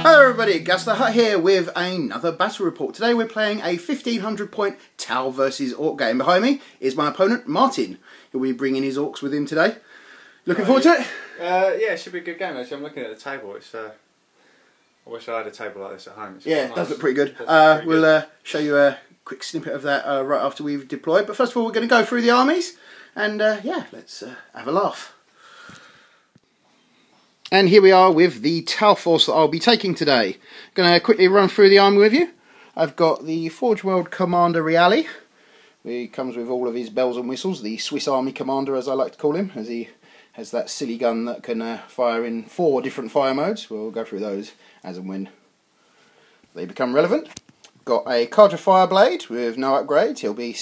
Hello everybody, Gus the Hut here with another battle report. Today we're playing a 1500 point Tau versus Orc game. Behind me is my opponent Martin. He'll be bringing his Orcs with him today. Looking forward to it? Yeah, it should be a good game actually. I'm looking at the table. It's I wish I had a table like this at home. It's yeah, it nice. does look pretty good. Pretty we'll good. Show you a quick snippet of that right after we've deployed. But first of all we're going to go through the armies and yeah, let's have a laugh. And here we are with the Tau force that I'll be taking today. Going to quickly run through the army with you. I've got the Forge World Commander Reale. He comes with all of his bells and whistles, the Swiss Army Commander as I like to call him, as he has that silly gun that can fire in 4 different fire modes. We'll go through those as and when they become relevant. Got a Cadre Fireblade with no upgrades. He'll be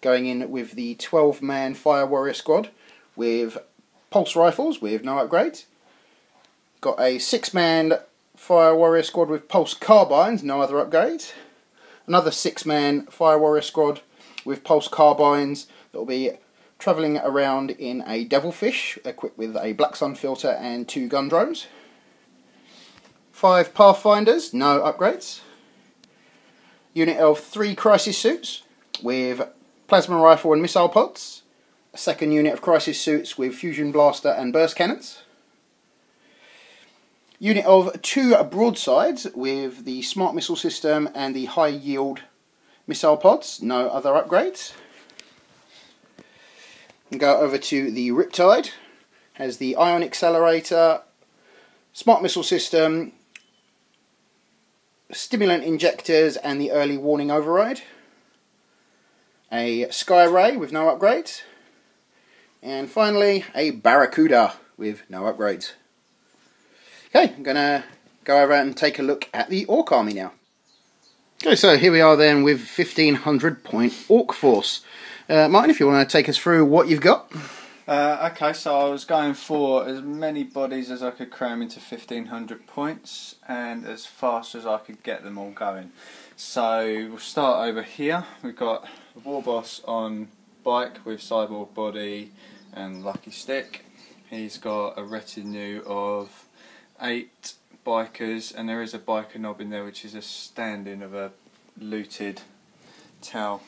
going in with the 12-man Fire Warrior Squad with pulse rifles with no upgrades. Got a 6-man Fire Warrior Squad with pulse carbines, no other upgrades. Another 6-man Fire Warrior Squad with pulse carbines that will be travelling around in a Devilfish, equipped with a Black Sun filter and 2 gun drones. 5 Pathfinders, no upgrades. Unit of 3 Crisis Suits with Plasma Rifle and Missile Pods. A second unit of Crisis Suits with Fusion Blaster and Burst Cannons. Unit of 2 broadsides with the Smart Missile System and the High Yield Missile Pods, no other upgrades. And go over to the Riptide, has the Ion Accelerator, Smart Missile System, Stimulant Injectors and the Early Warning Override. A Sky Ray with no upgrades. And finally a Barracuda with no upgrades. Okay, I'm going to go over and take a look at the Orc army now. Okay, so here we are then with 1500 point Orc force. Martin, if you want to take us through what you've got. Okay, so I was going for as many bodies as I could cram into 1500 points and as fast as I could get them all going. So we'll start over here. We've got the War Boss on bike with Cyborg body and Lucky Stick. He's got a retinue of 8 bikers, and there is a biker knob in there which is a stand-in of a looted Tau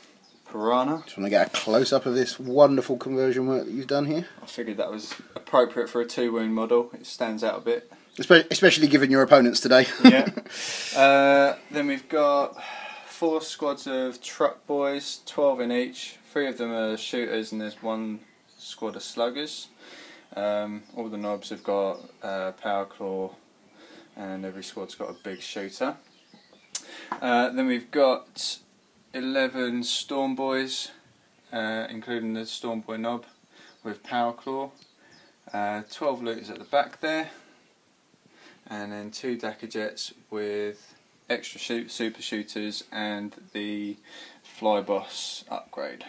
Piranha. Just want to get a close-up of this wonderful conversion work that you've done here. I figured that was appropriate for a 2-wound model. It stands out a bit. Especially given your opponents today. Yeah. Then we've got 4 squads of truck boys, 12 in each. 3 of them are shooters and there's 1 squad of sluggers. All the knobs have got power claw and every squad's got a big shooter. Then we've got 11 storm boys, including the storm boy knob with power claw. 12 looters at the back there, and then 2 Dakka jets with extra super shooters and the fly boss upgrade.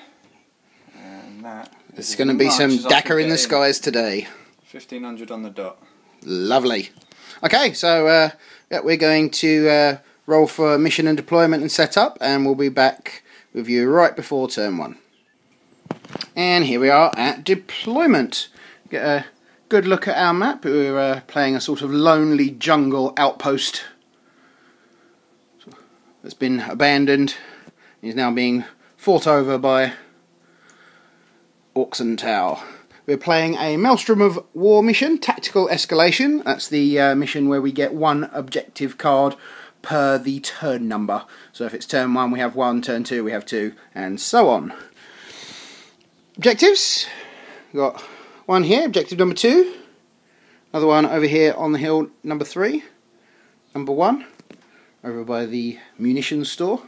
And that There's going to be some Dakka in the skies today. 1500 on the dot. Lovely. Okay, so yeah, we're going to roll for mission and deployment and setup, and we'll be back with you right before turn 1. And here we are at deployment. Get a good look at our map. We're playing a sort of lonely jungle outpost that's been abandoned. Is now being fought over by Orks and Tau. We're playing a Maelstrom of War mission, Tactical Escalation. That's the mission where we get 1 objective card per the turn number. So if it's turn 1 we have 1, turn 2 we have 2, and so on. Objectives. We've got 1 here, objective number 2. Another one over here on the hill, number 3. Number 1, over by the munitions store.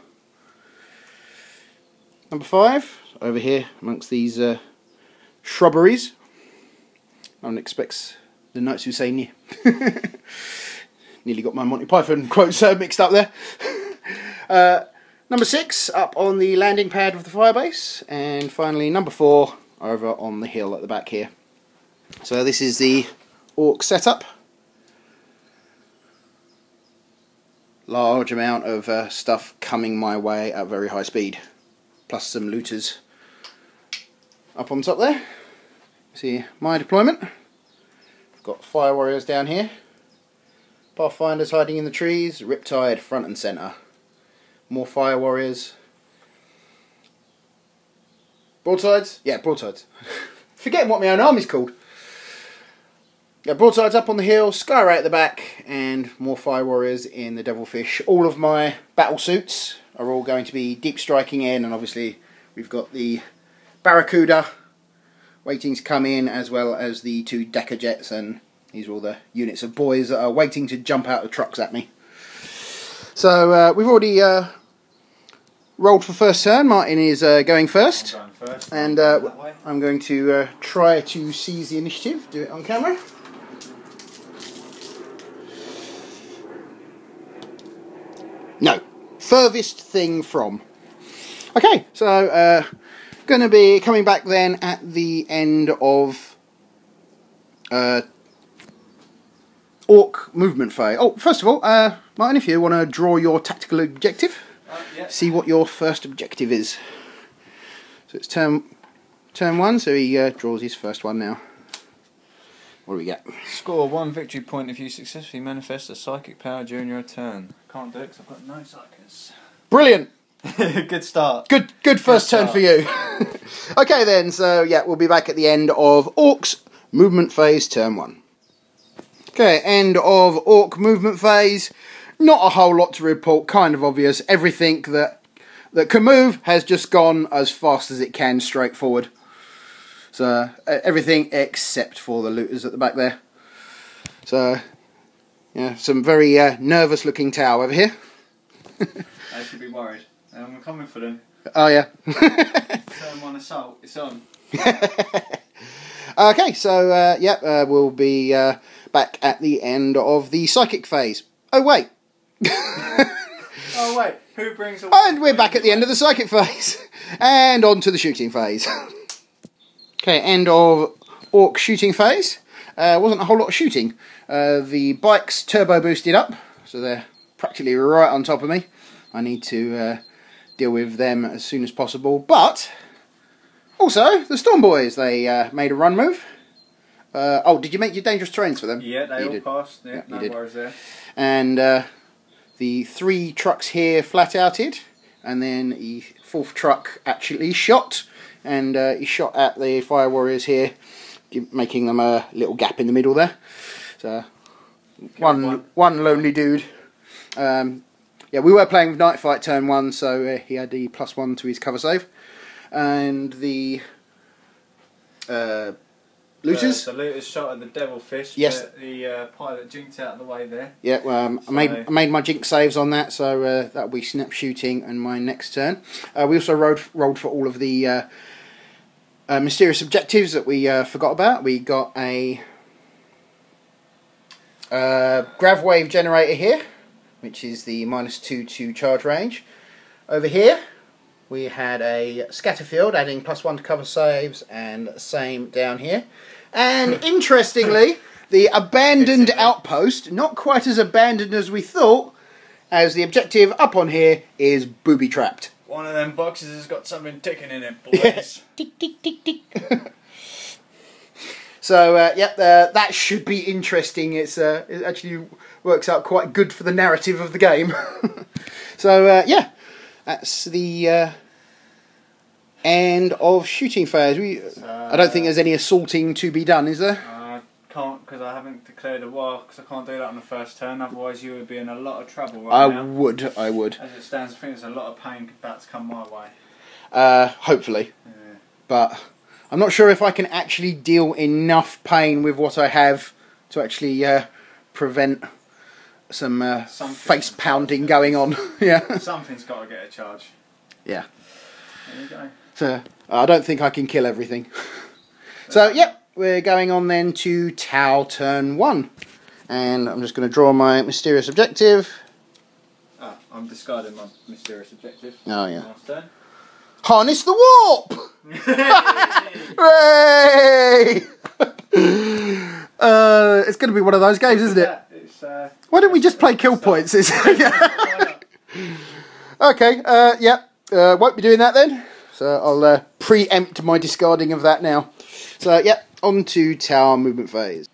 Number 5, over here amongst these shrubberies. No one expects the Knights Husseinia. Nearly got my Monty Python quotes mixed up there. Number 6 up on the landing pad of the firebase, and finally number 4 over on the hill at the back here. So this is the Orc setup. Large amount of stuff coming my way at very high speed, plus some looters up on top there. See my deployment. I've got fire warriors down here, Pathfinders hiding in the trees. Riptide front and centre. More fire warriors. Broadsides? Yeah, broadsides. Forgetting what my own army's called. Yeah, broadsides up on the hill, Skyray at the back, and more fire warriors in the Devilfish. All of my battle suits are all going to be deep striking in, and obviously we've got the Barracuda waiting to come in, as well as the 2 Decker Jets, and these are all the units of boys that are waiting to jump out of trucks at me. So we've already rolled for first turn. Martin is going first. I'm going first. And I'm going to try to seize the initiative, do it on camera. No, furthest thing from. Okay, so going to be coming back then at the end of Orc movement phase. Oh, first of all, Martin, if you want to draw your tactical objective, Yeah. see what your first objective is. So it's turn 1, so he draws his first one now. What do we get? Score 1 victory point if you successfully manifest a psychic power during your turn. Can't do it because I've got no psychics. Brilliant! Good start. Good first turn for you. Okay then, so yeah, we'll be back at the end of Orcs movement phase, turn 1. Okay, end of Orc movement phase. Not a whole lot to report, kind of obvious. Everything that can move has just gone as fast as it can, straight forward. So, everything except for the looters at the back there. So, yeah, some very nervous looking Tau over here. I should be worried. I'm coming for them. Oh yeah. Turn 1 assault, it's on. Okay, so we'll be back at the end of the psychic phase. Oh wait. Oh wait, who brings all... And we're back at the end of the psychic phase. And on to the shooting phase. Okay, end of Orc shooting phase. Wasn't a whole lot of shooting. The bikes turbo boosted up, so they're practically right on top of me. I need to deal with them as soon as possible. But also the Storm Boys, they made a run move. Oh, did you make your dangerous terrains for them? Yeah, they you all did. passed. Yeah, Yeah, no worries there. And the 3 trucks here flat outed, and then the 4th truck actually shot, and he shot at the fire warriors here, making them a little gap in the middle there. So one lonely dude. Yeah, we were playing with Night Fight turn 1, so he had the +1 to his cover save, and the looters. The looters shot at the Devilfish. Yes. But the pilot jinked out of the way there. Yeah, well, I made my jinx saves on that, so that'll be snap shooting and my next turn. We also rolled for all of the mysterious objectives that we forgot about. We got a grav wave generator here, which is the -2 to charge range. Over here we had a scatterfield adding +1 to cover saves, and same down here. And interestingly, the abandoned outpost, not quite as abandoned as we thought, as the objective up on here is booby trapped. One of them boxes has got something ticking in it, boys. Tick, tick, tick, tick. So, that should be interesting. It actually works out quite good for the narrative of the game. So, yeah, that's the end of shooting phase. I don't think there's any assaulting to be done, is there? I can't, because I haven't declared a war, because I can't do that on the first turn, otherwise you would be in a lot of trouble right now. I would. As it stands, I think there's a lot of pain about to come my way. Hopefully. Yeah. But I'm not sure if I can actually deal enough pain with what I have to actually prevent some face pounding going on. Yeah. Something's got to get a charge. Yeah. There you go. So I don't think I can kill everything. So yep, we're going on then to Tau turn 1, and I'm just going to draw my mysterious objective. Ah, I'm discarding my mysterious objective. Oh yeah. Last turn. Harness the warp! Hooray! It's going to be one of those games, isn't it? It's, Why don't we just play kill points? Okay, won't be doing that then. So I'll preempt my discarding of that now. So, on to Tower movement phase.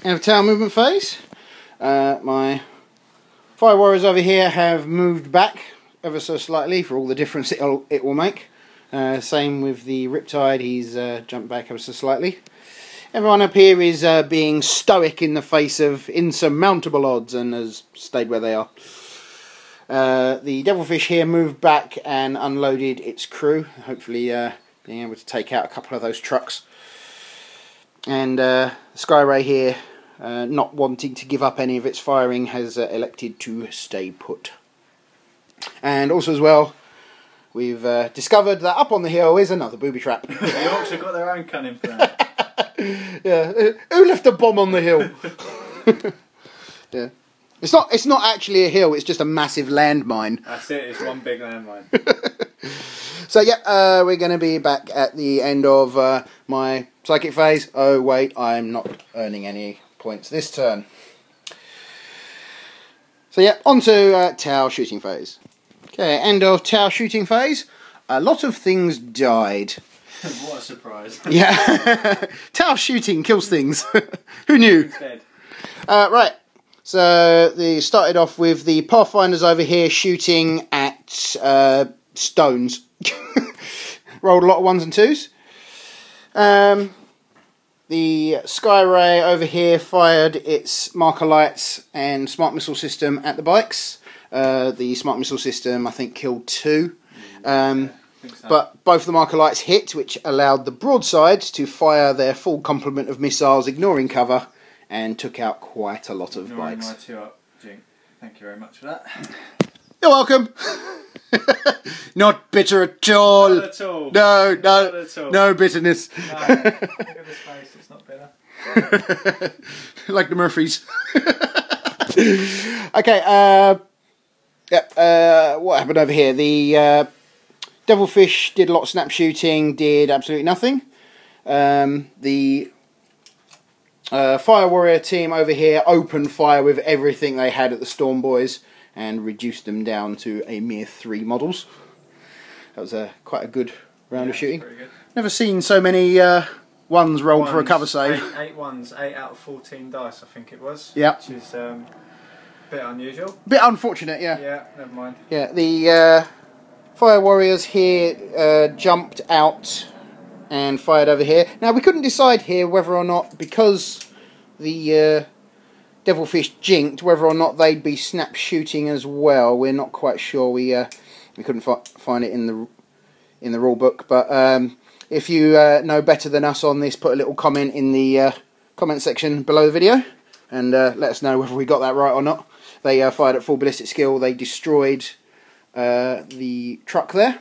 Out of Tower movement phase, My Fire Warriors over here have moved back ever so slightly for all the difference it will make. Same with the Riptide, he's jumped back ever so slightly. Everyone up here is being stoic in the face of insurmountable odds and has stayed where they are. The Devilfish here moved back and unloaded its crew, hopefully being able to take out a couple of those trucks. And Skyray here, not wanting to give up any of its firing, has elected to stay put. And also as well, we've discovered that up on the hill is another booby trap. The Orks have got their own cunning plan. Yeah, who left a bomb on the hill? Yeah, it's not actually a hill; it's just a massive landmine. That's it. It's one big landmine. So yeah, we're going to be back at the end of my psychic phase. Oh wait, I'm not earning any points this turn. So yeah, on to Tau shooting phase. Okay, end of Tau shooting phase. A lot of things died. What a surprise. Yeah, Tau shooting kills things. Who knew? Right, so they started off with the Pathfinders over here shooting at stones. Rolled a lot of 1s and 2s. The Skyray over here fired its marker lights and smart missile system at the bikes. The smart missile system, I think, killed 2. So. But both the marker lights hit, which allowed the broadsides to fire their full complement of missiles, ignoring cover, and took out quite a lot of bikes. My 2-up, Jink. Thank you very much for that. You're welcome. Not bitter at all. Not at all. No, Not at all. no bitterness. No, look at this face, it's not bitter. Like the Murphys. Okay, what happened over here? The Devilfish did a lot of snap shooting, did absolutely nothing. The Fire Warrior team over here opened fire with everything they had at the Storm Boys and reduced them down to a mere 3 models. That was quite a good round of shooting. Never seen so many ones rolled for a cover save. 8 ones, 8 out of 14 dice, I think it was. Yeah. Which is a bit unusual. Bit unfortunate, yeah. Yeah, never mind. Yeah, the Fire Warriors here jumped out and fired over here. Now, we couldn't decide here whether or not, because the Devilfish jinked, whether or not they'd be snap shooting as well. We're not quite sure. We couldn't find it in the rule book. But if you know better than us on this, put a little comment in the comment section below the video and let us know whether we got that right or not. They fired at full ballistic skill. They destroyed the truck there,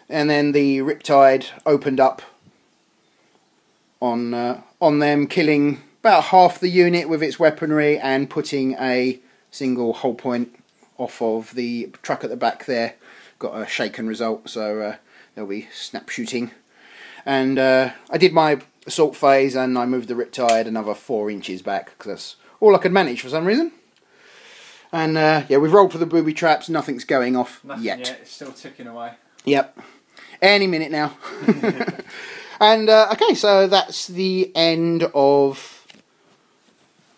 and then the Riptide opened up on them, killing about half the unit with its weaponry and putting a single hull point off of the truck at the back there. Got a shaken result, so they'll be snap shooting. And I did my assault phase and I moved the Riptide another 4 inches back because that's all I could manage for some reason. And yeah, we've rolled for the booby traps. Nothing's going off yet. It's still ticking away. Yep, any minute now. And okay, so that's the end of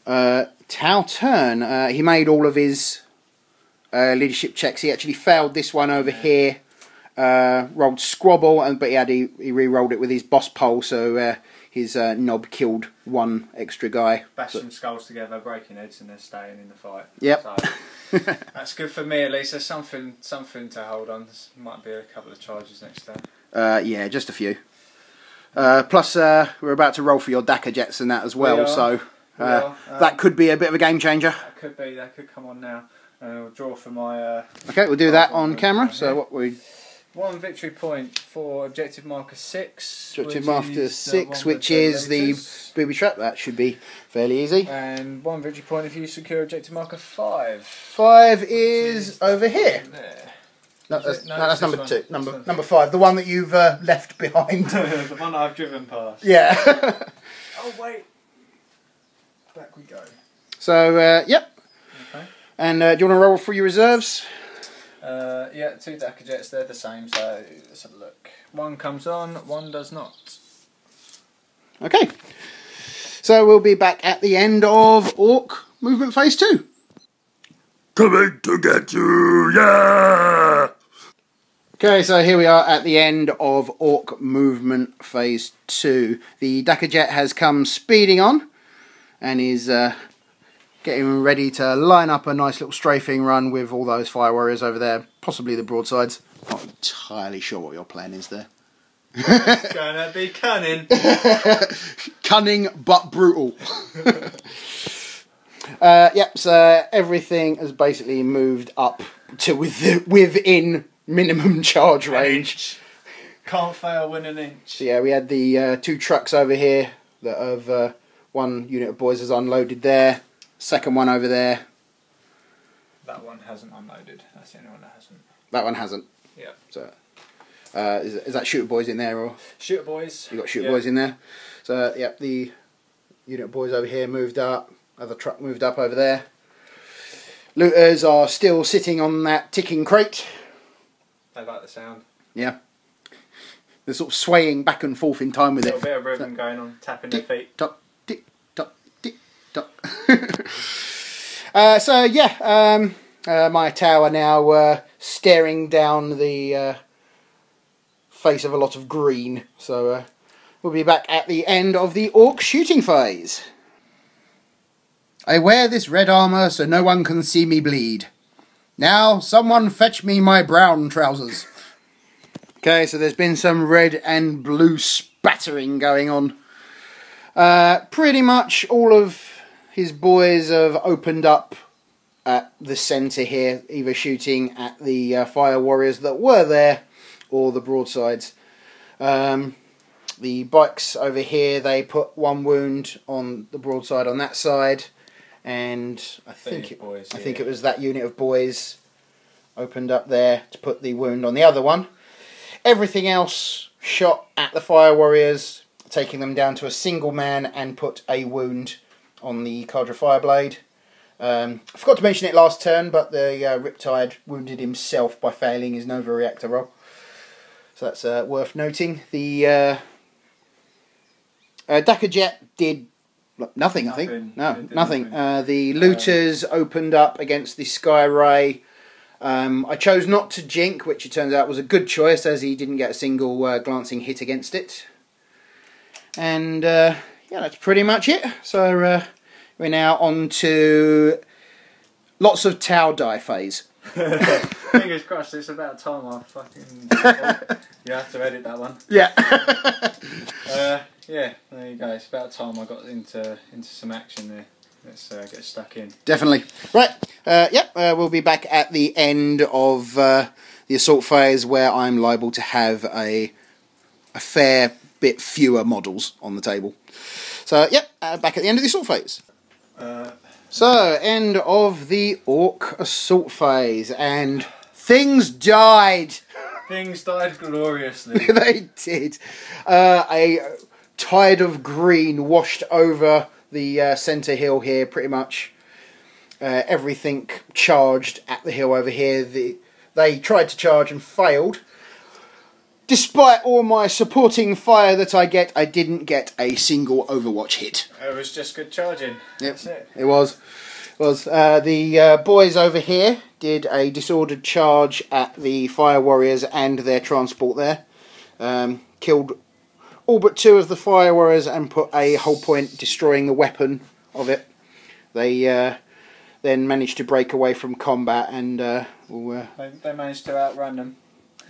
Tau turn. He made all of his leadership checks. He actually failed this one over here. Rolled Squabble, but he re-rolled it with his boss pole, so his knob killed 1 extra guy. Bashing skulls together, breaking heads, and they're staying in the fight. Yep. So, that's good for me at least. There's something to hold on. This might be a couple of charges next turn. Yeah, just a few. Plus, we're about to roll for your Dakar jets and that as well, so that could be a bit of a game changer. That could be. That could come on now. We'll draw for my... okay, we'll do that on camera. So what we... 1 victory point for objective marker 6. Objective marker 6, which is the booby trap. That should be fairly easy. And 1 victory point if you secure objective marker 5. 5 is over here. There. No, that's number 2. Number 5, the one that you've left behind. The one that I've driven past. Yeah. Oh wait. Back we go. So yep. Okay. And do you want to roll for your reserves? Yeah, 2 Dakar jets, they're the same, so let's have a look. 1 comes on, 1 does not. Okay. So we'll be back at the end of Ork movement phase 2. Coming to get you, yeah! Okay, so here we are at the end of Orc movement phase 2. The Dakka jet has come speeding on and is getting ready to line up a nice little strafing run with all those fire warriors over there, possibly the broadsides. Not entirely sure what your plan is there. It's gonna be cunning. Cunning but brutal. Yep, so everything has basically moved up to within minimum charge range. Can't fail win an inch. So yeah, we had the 2 trucks over here that have one unit of boys has unloaded there, second one over there. That one hasn't unloaded. That's the only one that hasn't. That one hasn't. Yeah. So is that shooter boys in there or? Shooter boys. You got shooter boys in there. So yep, the unit of boys over here moved up. Other truck moved up over there. Looters are still sitting on that ticking crate. I like the sound. Yeah. They're sort of swaying back and forth in time with it. A little bit of rhythm going on, tapping their feet. Tock, tick, tock, tick, tock. So yeah, my tower now staring down the face of a lot of green. So we'll be back at the end of the orc shooting phase. I wear this red armour so no one can see me bleed. Now, someone fetch me my brown trousers. Okay, so there's been some red and blue spattering going on. Pretty much all of his boys have opened up at the centre here, either shooting at the fire warriors that were there or the broadsides. The bikes over here, they put 1 wound on the broadside on that side. And I think it was that unit of boys opened up there to put the wound on the other one. Everything else shot at the fire warriors, taking them down to a single man and put a wound on the Cadre Fireblade. I forgot to mention it last turn, but the Riptide wounded himself by failing his Nova Reactor roll. So that's worth noting. The Dakka jet did nothing, I think. No, nothing. The looters opened up against the Sky Ray. I chose not to jink, which it turns out was a good choice, as he didn't get a single glancing hit against it. And yeah, that's pretty much it. So we're now on to lots of Tau die phase. Fingers crossed, it's about time I fucking... you have to edit that one. Yeah. Yeah, there you go. It's about time I got into some action there. Let's get stuck in. Definitely. Right. Yep. We'll be back at the end of the assault phase, where I'm liable to have a fair bit fewer models on the table. So yep. Back at the end of the assault phase. So end of the orc assault phase, and things died. Things died gloriously. They did. A tide of green washed over the centre hill here, pretty much. Everything charged at the hill over here. They tried to charge and failed. Despite all my supporting fire that I get, I didn't get a single Overwatch hit. It was just good charging. Yep, that's it. It was. The boys over here did a disordered charge at the fire warriors and their transport there. Killed all but 2 of the fire warriors and put a whole point destroying the weapon of it. They then managed to break away from combat and... they managed to outrun them.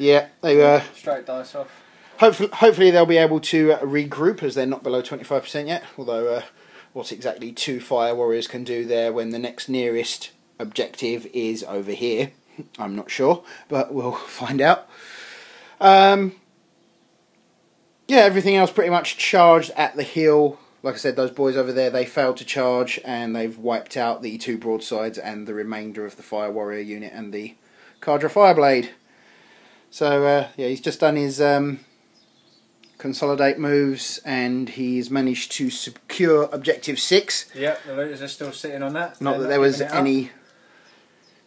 Yeah, they were... Straight dice off. Hopefully they'll be able to regroup, as they're not below 25% yet. Although, what exactly 2 fire warriors can do there when the next nearest objective is over here, I'm not sure, but we'll find out. Yeah, everything else pretty much charged at the hill. Like I said, those boys over there, they failed to charge, and they've wiped out the 2 broadsides and the remainder of the fire warrior unit and the Cadre Fireblade. So, yeah, he's just done his consolidate moves, and he's managed to secure Objective 6. Yep, the looters are still sitting on that. Not that there was any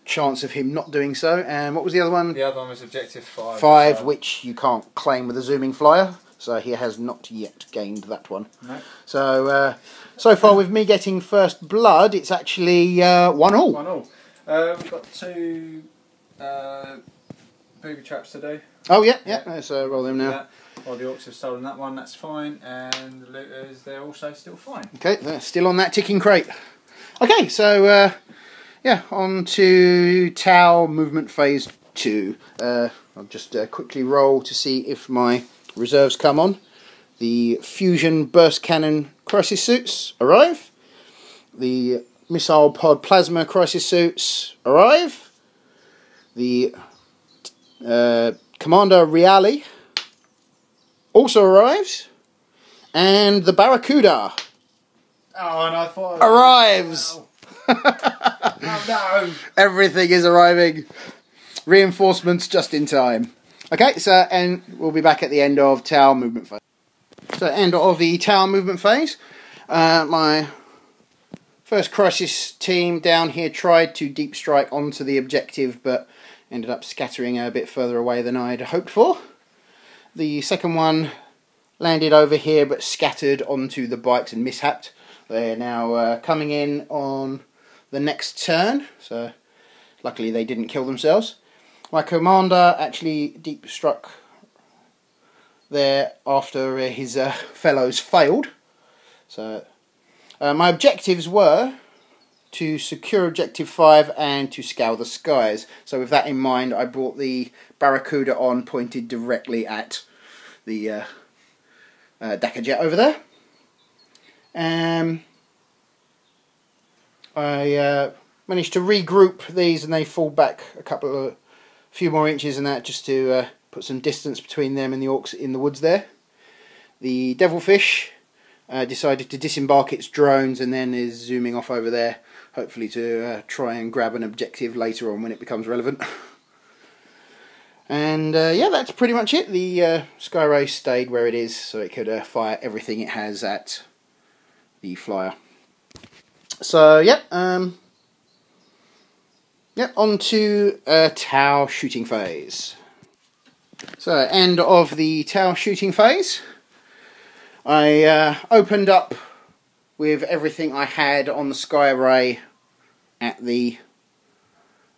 chance of him not doing so. And what was the other one? The other one was Objective 5. 5, which you can't claim with a zooming flyer. so he has not yet gained that one. No. So, so far with me getting first blood, it's actually 1-1. 1-1. We've got 2 booby traps to do. Oh yeah, yeah. Let's roll them now. Well, the Orks have stolen that one, that's fine, and the looters, they're also still fine. Okay, they're still on that ticking crate. Okay, so yeah, on to Tau movement phase 2. I'll just quickly roll to see if my reserves come on. The fusion burst cannon crisis suits arrive. The missile pod plasma crisis suits arrive. The Commander Reale also arrives, and the Barracuda and I thought arrives. Oh no! Everything is arriving. Reinforcements just in time. Okay, so and we'll be back at the end of Tau movement phase. So end of the Tau movement phase. My first crisis team down here tried to deep strike onto the objective, but ended up scattering a bit further away than I'd hoped for. The second one landed over here but scattered onto the bikes and mishapped. They're now coming in on the next turn, so luckily they didn't kill themselves. My commander actually deep struck there after his fellows failed. So my objectives were to secure objective 5 and to scour the skies. So with that in mind, I brought the Barracuda on, pointed directly at the Dakka jet over there. I managed to regroup these, and they fall back a few more inches and that, just to put some distance between them and the Orks in the woods there. The Devilfish decided to disembark its drones and then is zooming off over there, hopefully to try and grab an objective later on when it becomes relevant. And yeah, that's pretty much it. The Skyray stayed where it is, so it could fire everything it has at the flyer. So yeah, on to Tau shooting phase. So end of the Tau shooting phase. I opened up with everything I had on the Skyray at the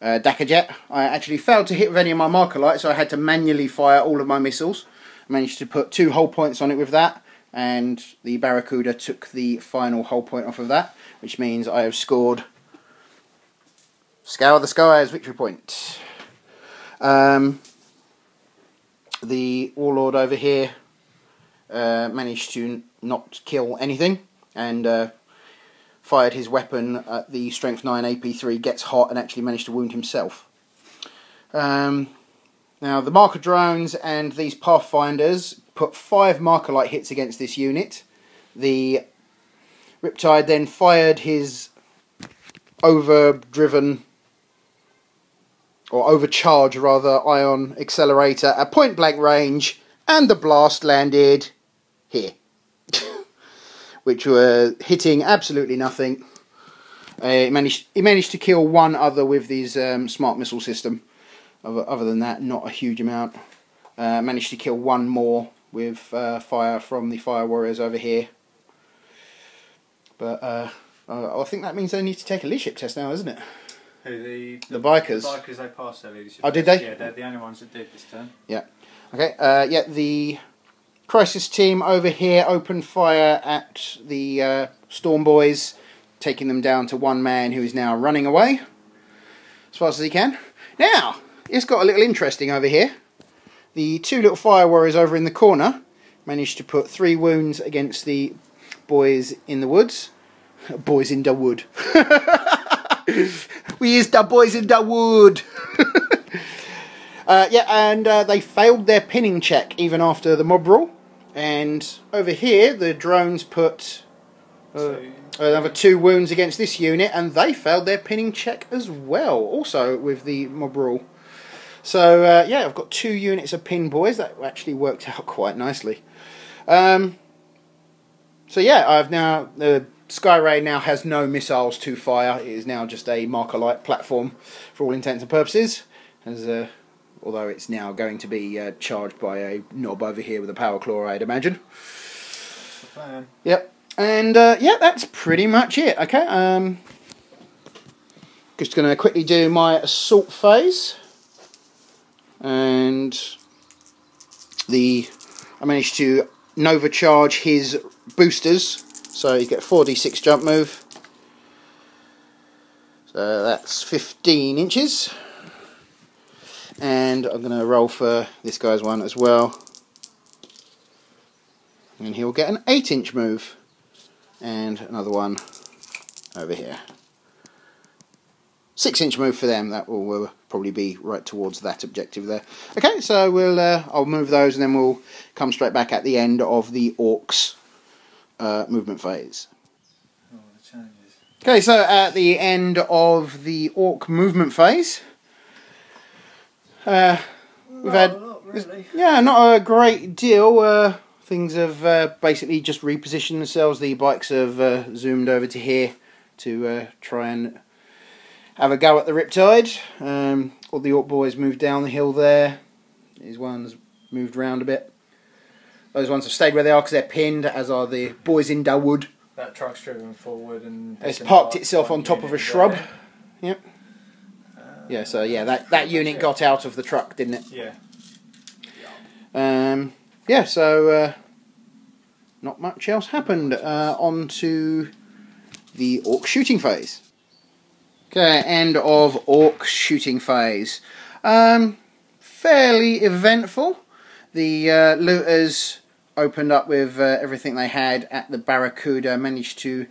Dakka jet. I actually failed to hit with any of my marker lights, so I had to manually fire all of my missiles. I managed to put 2 hull points on it with that, and the Barracuda took the final hull point off of that, which means I have scored Scour the Skies victory point. The Warlord over here managed to not kill anything, and fired his weapon at the Strength 9 AP3, gets hot, and actually managed to wound himself. Now the marker drones and these Pathfinders put 5 marker light hits against this unit. The Riptide then fired his overdriven, or overcharged rather, ion accelerator at point blank range, and the blast landed here. Which were hitting absolutely nothing. He managed to kill 1 other with his smart missile system. Other than that, not a huge amount. Managed to kill 1 more with fire from the Fire Warriors over here. But I think that means they need to take a leadership test now, isn't it? Who, the bikers? The bikers, they passed their leadership Oh, test. did they? Yeah, they're the only ones that did this turn. Yeah. Okay, yeah, the Crisis team over here opened fire at the Storm Boys, taking them down to 1 man, who is now running away as fast as he can. Now, it's got a little interesting over here. The 2 little Fire Warriors over in the corner managed to put 3 wounds against the boys in the woods. Boys in the wood. We is the boys in the wood. Yeah, and they failed their pinning check even after the mob rule. And over here, the drones put another 2 wounds against this unit, and they failed their pinning check as well, also with the mob rule. So yeah, I've got 2 units of pin boys. That actually worked out quite nicely. So yeah, I've now the Skyray now has no missiles to fire. It is now just a marker light platform for all intents and purposes. As although it's now going to be charged by a knob over here with a power claw, I'd imagine. That's the plan. Yep, and yeah, that's pretty much it. Okay, just going to quickly do my assault phase, and I managed to Nova charge his boosters, so you get 4d6 jump move. So that's 15 inches. And I'm going to roll for this guy's one as well. And he'll get an 8-inch move. And another one over here. 6-inch move for them. That will probably be right towards that objective there. Okay, so I'll move those and then we'll come straight back at the end of the Orks movement phase. Oh, the challenges. Okay, so at the end of the Ork movement phase, we've had not really. yeah, not a great deal. Things have basically just repositioned themselves. The bikes have zoomed over to here to try and have a go at the Riptide. All the Ork boys moved down the hill there. These ones moved round a bit. Those ones have stayed where they are because they're pinned, as are the boys in Dawood. That truck's driven forward and It's parked itself on top of a shrub. Yep. Yeah, so yeah, that unit got out of the truck, didn't it? Yeah. Yeah, so not much else happened. On to the Ork shooting phase. Okay, end of Ork shooting phase. Fairly eventful. The looters opened up with everything they had at the Barracuda, managed to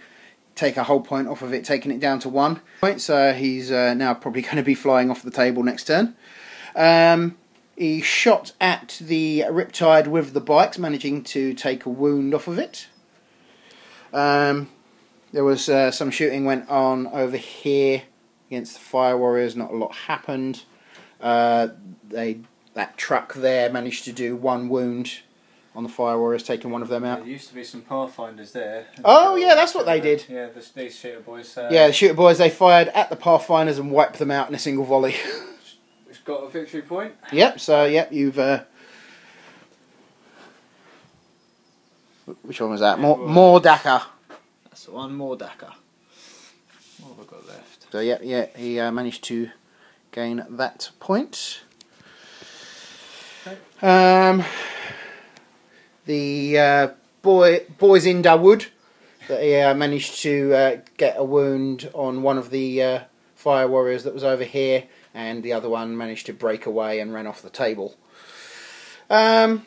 take a whole point off of it, taking it down to 1 point, so he's now probably going to be flying off the table next turn. He shot at the Riptide with the bikes, managing to take a wound off of it. There was some shooting went on over here against the Fire Warriors, not a lot happened. That truck there managed to do 1 wound on the Fire Warriors, taking one of them out. There used to be some Pathfinders there. Oh yeah, that's what they did. Yeah, these shooter boys. Yeah, the shooter boys, they fired at the Pathfinders and wiped them out in a single volley. Which got a victory point. Yep, so yep, you've... which one was that? Mordaka. That's the one, Mordaka. What have I got left? So yeah, he managed to gain that point. Okay. The boys in Dawood, that he managed to get a wound on one of the Fire Warriors that was over here, and the other one managed to break away and ran off the table. Other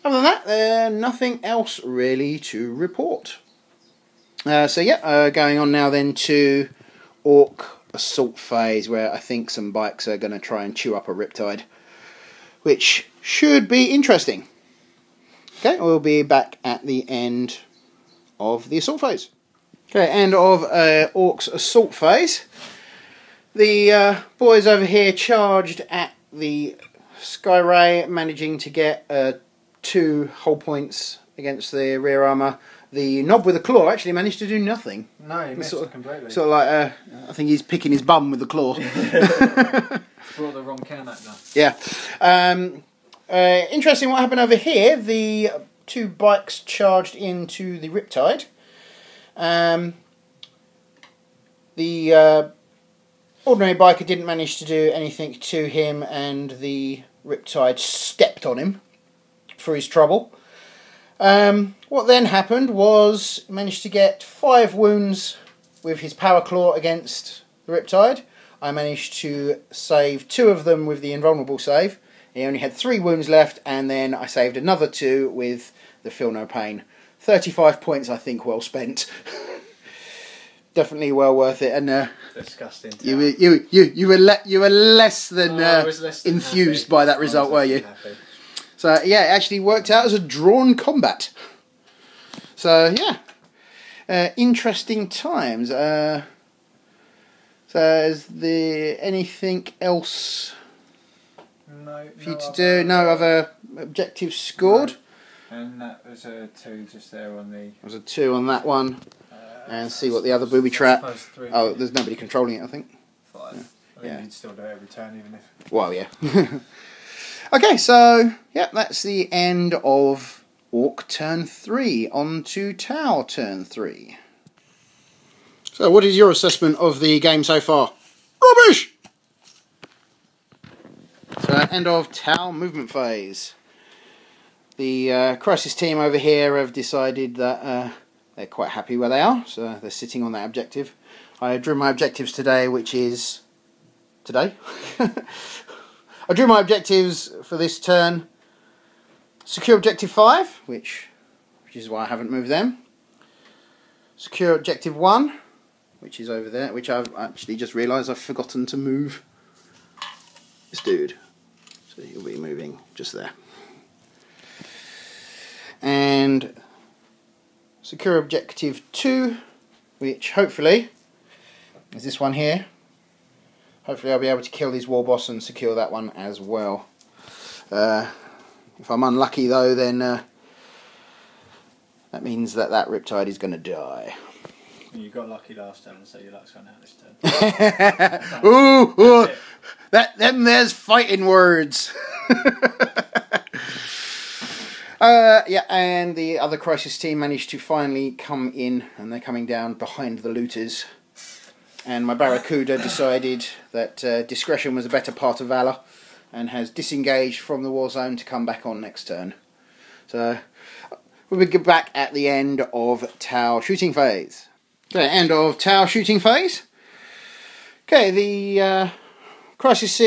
than that, nothing else really to report. So yeah, going on now then to Ork assault phase, where I think some bikes are going to try and chew up a Riptide, which should be interesting. Okay, we'll be back at the end of the assault phase. Okay, end of Orks assault phase. The boys over here charged at the Skyray, managing to get 2 hull points against the rear armour. The knob with the claw actually managed to do nothing. No, he missed completely. Sort of like, I think he's picking his bum with the claw. Brought the wrong can at now. Yeah. Interesting what happened over here. The 2 bikes charged into the Riptide. The ordinary biker didn't manage to do anything to him, and the Riptide stepped on him for his trouble. What then happened was he managed to get 5 wounds with his power claw against the Riptide. I managed to save 2 of them with the invulnerable save. He only had 3 wounds left, and then I saved another 2 with the Feel No Pain. 35 points, I think, well spent. Definitely well worth it. And disgusting. you were less than, enthused by that result, were you? Happy. So yeah, it actually worked out as a drawn combat. So yeah, interesting times. So is there anything else? No, for you to do? No other objectives scored? No. And that was a 2 just there on the... There was a 2 on that one. And see what the other booby trap... Oh, there's nobody controlling it, I think. 5. Yeah. Yeah. You'd still do it every turn, even if. Well, yeah. Okay, so yeah, that's the end of Orc turn 3. On to Tau turn 3. So, what is your assessment of the game so far? Rubbish! So, end of Tau movement phase. The crisis team over here have decided that they're quite happy where they are, so they're sitting on that objective. I drew my objectives today, which is today. I drew my objectives for this turn. Secure objective 5, which is why I haven't moved them. Secure objective 1, which is over there, which I've actually just realised I've forgotten to move this dude. So he'll be moving just there. And secure objective 2, which hopefully is this one here. Hopefully I'll be able to kill this war boss and secure that one as well. If I'm unlucky though, then that means that Riptide is going to die. You got lucky last turn, so your luck's gone out this turn. Ooh, there's fighting words. Yeah, and the other crisis team managed to finally come in, and they're coming down behind the looters. And my Barracuda decided that discretion was a better part of valour, and has disengaged from the war zone to come back on next turn. So we'll be back at the end of Tau shooting phase. Okay, end of Tau shooting phase. Okay, the crisis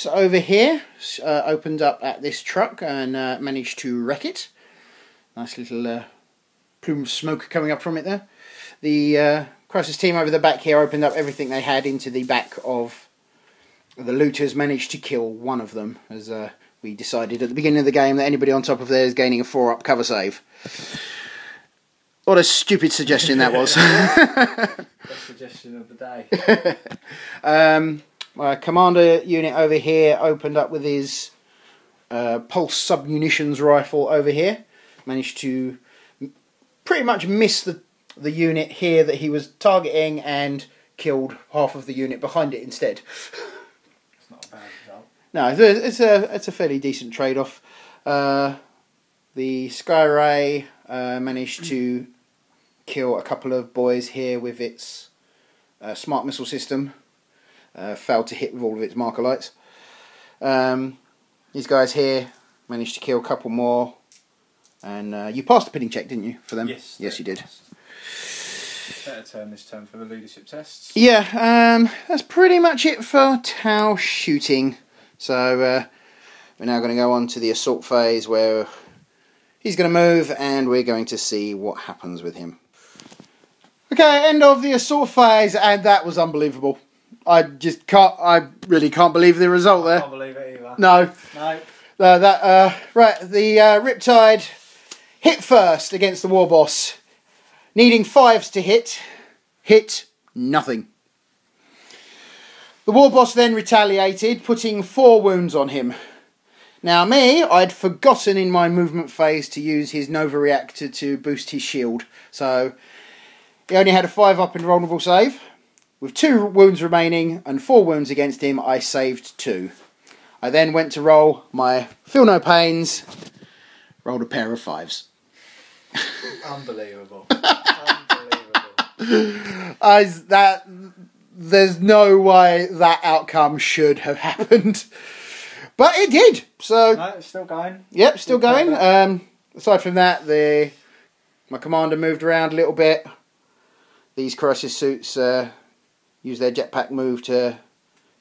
over here opened up at this truck and managed to wreck it. Nice little plume of smoke coming up from it there. The crisis team over the back here opened up everything they had into the back of the looters, managed to kill one of them, as we decided at the beginning of the game that anybody on top of there is gaining a 4-up cover save. What a stupid suggestion that was. Best suggestion of the day. My commander unit over here opened up with his pulse sub-munitions rifle over here. Managed to pretty much miss the unit here that he was targeting and killed half of the unit behind it instead. It's not a bad result. No, it's a fairly decent trade-off. The Sky Ray managed to kill a couple of boys here with its smart missile system. Failed to hit with all of its marker lights. These guys here managed to kill a couple more. And you passed the pinning check, didn't you, for them? Yes, you did. Better turn this turn for the leadership tests. Yeah, that's pretty much it for Tau shooting. So we're now going to go on to the assault phase, where he's going to move and we're going to see what happens with him. Okay, end of the assault phase, and that was unbelievable. I really can't believe the result there. I can't believe it either. No. Right, the Riptide hit first against the war boss, needing 5s to hit nothing. The war boss then retaliated, putting 4 wounds on him. Now me, I'd forgotten in my movement phase to use his Nova Reactor to boost his shield, so he only had a 5-up invulnerable save. With 2 wounds remaining and 4 wounds against him, I saved 2. I then went to roll my Feel No Pains, rolled a pair of 5s. Unbelievable. There's no way that outcome should have happened. But it did. So no, it's still going. Yep, still going. Aside from that, my commander moved around a little bit. These crisis suits use their jetpack move to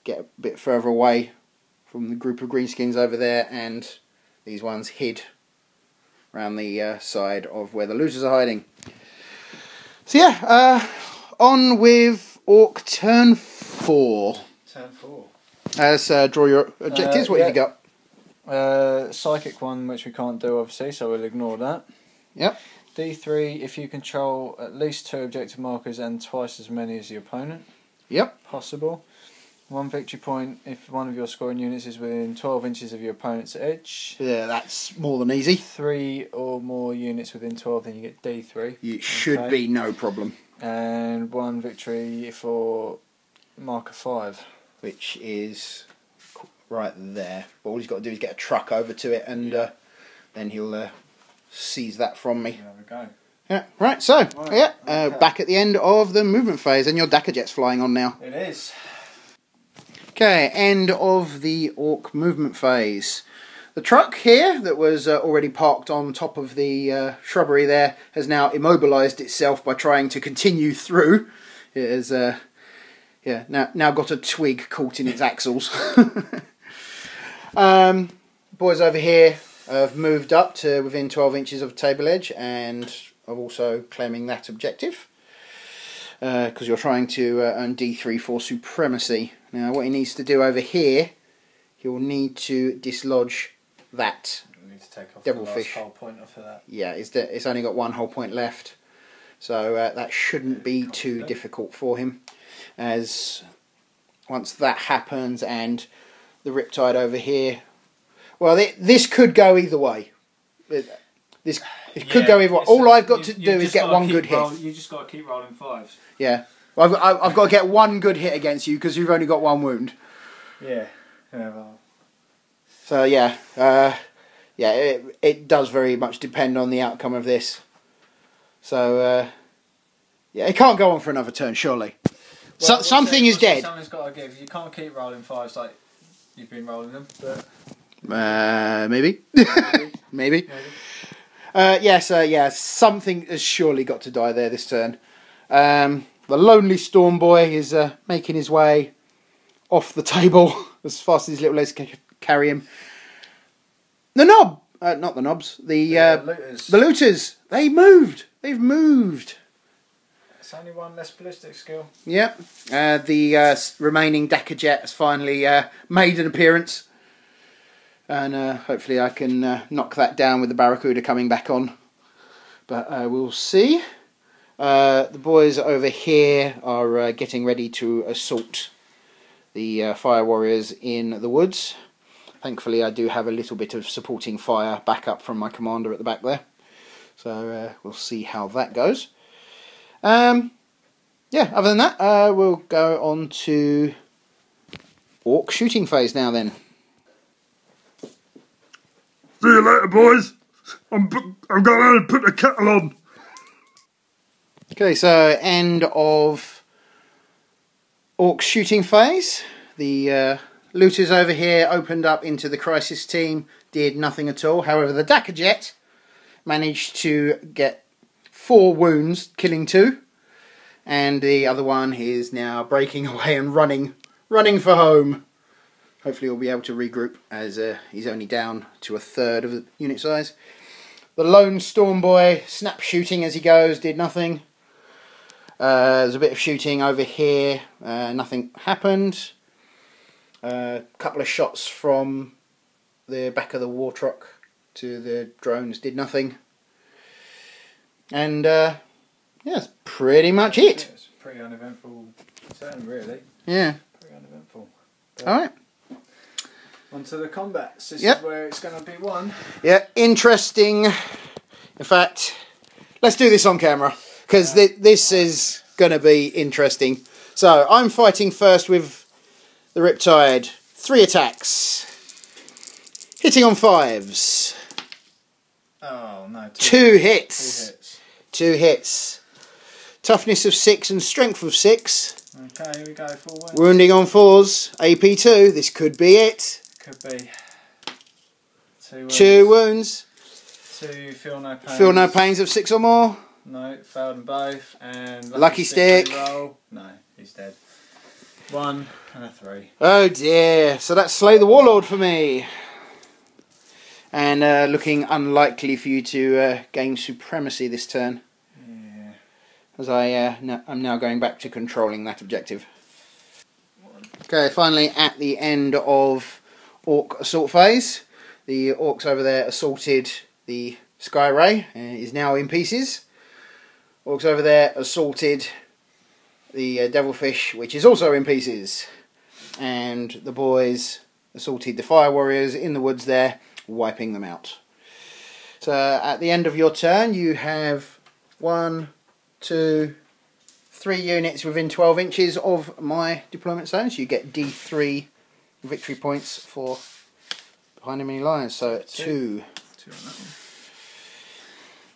get a bit further away from the group of greenskins over there, and these ones hid around the side of where the looters are hiding. So yeah, on with Orc turn 4. Turn 4. As draw your objectives. What have you got? Psychic one, which we can't do obviously, so we'll ignore that. Yep. D3, if you control at least 2 objective markers and twice as many as the opponent. Yep. Possible. 1 victory point if one of your scoring units is within 12 inches of your opponent's edge. Yeah, that's more than easy. 3 or more units within 12, then you get D3. It should be no problem. And 1 victory for marker 5. which is right there. But all he's got to do is get a truck over to it, and then he'll seize that from me. There we go. Yeah, right, so, okay. Back at the end of the movement phase, and your Dakka jet's flying on now. It is. Okay, end of the Ork movement phase. The truck here, that was already parked on top of the shrubbery there, has now immobilised itself by trying to continue through. It has, now got a twig caught in its axles. Boys over here have moved up to within 12 inches of table edge, and are also claiming that objective. Because you're trying to earn D3 for supremacy. Now what he needs to do over here, he'll need to dislodge that We need to take off devilfish. the last whole point off of that. Yeah, it's only got one whole point left. So that shouldn't be too difficult for him. As once that happens, and the Riptide over here, well, this could go either way. It could go either way. All I've got to do is get one good hit. You just got to keep rolling 5s. Yeah, well, I've got to get one good hit against you because you've only got one wound. Yeah. Well. So yeah, it does very much depend on the outcome of this. So yeah, it can't go on for another turn, surely. Well, Something is dead. Something's got to give. You can't keep rolling 5s like you've been rolling them. But Maybe. Maybe. Yes, something has surely got to die there this turn. The lonely Storm Boy is making his way off the table as fast as his little legs can carry him. The knob! Not the knobs. The looters. The looters. They moved. They've moved. It's only one less ballistic skill. Yep. The remaining Dakka jet has finally made an appearance. And hopefully I can knock that down with the Barracuda coming back on. But we'll see. The boys over here are getting ready to assault the fire warriors in the woods. Thankfully I do have a little bit of supporting fire backup from my commander at the back there. So we'll see how that goes. Yeah, other than that, we'll go on to Ork shooting phase now then. See you later, boys. I'm going to put the kettle on. Okay, so end of Ork shooting phase. The looters over here opened up into the crisis team, did nothing at all. However, the Dakka jet managed to get 4 wounds, killing 2. And the other one is now breaking away and running for home. Hopefully he'll be able to regroup as he's only down to 1/3 of the unit size. The lone Storm Boy snap shooting as he goes, did nothing. There's a bit of shooting over here, nothing happened. A couple of shots from the back of the war truck to the drones did nothing. And yeah, that's pretty much it. It's a pretty uneventful turn, really. Yeah. Pretty uneventful. Alright. On to the combats. This Yep. is where it's going to be won. Yeah, interesting. In fact, let's do this on camera, because this is going to be interesting. So, I'm fighting first with the Riptide. 3 attacks. Hitting on 5s. Oh, no. 2 hits. 2 hits. 2 hits. Toughness of 6 and strength of 6. Okay, here we go. 4 wins. Wounding on 4s. AP 2. This could be it. Could be. 2 wounds. 2 wounds. 2 feel no pains. Feel no pains of 6 or more. No, failed them both. And Lucky stick. Roll. No, he's dead. 1 and a 3. Oh dear. So that's Slay the Warlord for me. And looking unlikely for you to gain supremacy this turn. Yeah. As I'm now going back to controlling that objective. Okay, finally at the end of Ork assault phase. The Orks over there assaulted the Sky Ray, is now in pieces. Orks over there assaulted the Devilfish, which is also in pieces. And the boys assaulted the Fire Warriors in the woods there, wiping them out. So at the end of your turn you have 1, 2, 3 units within 12 inches of my deployment zone, so you get D3 victory points for behind enemy lines. So 2. 2 on that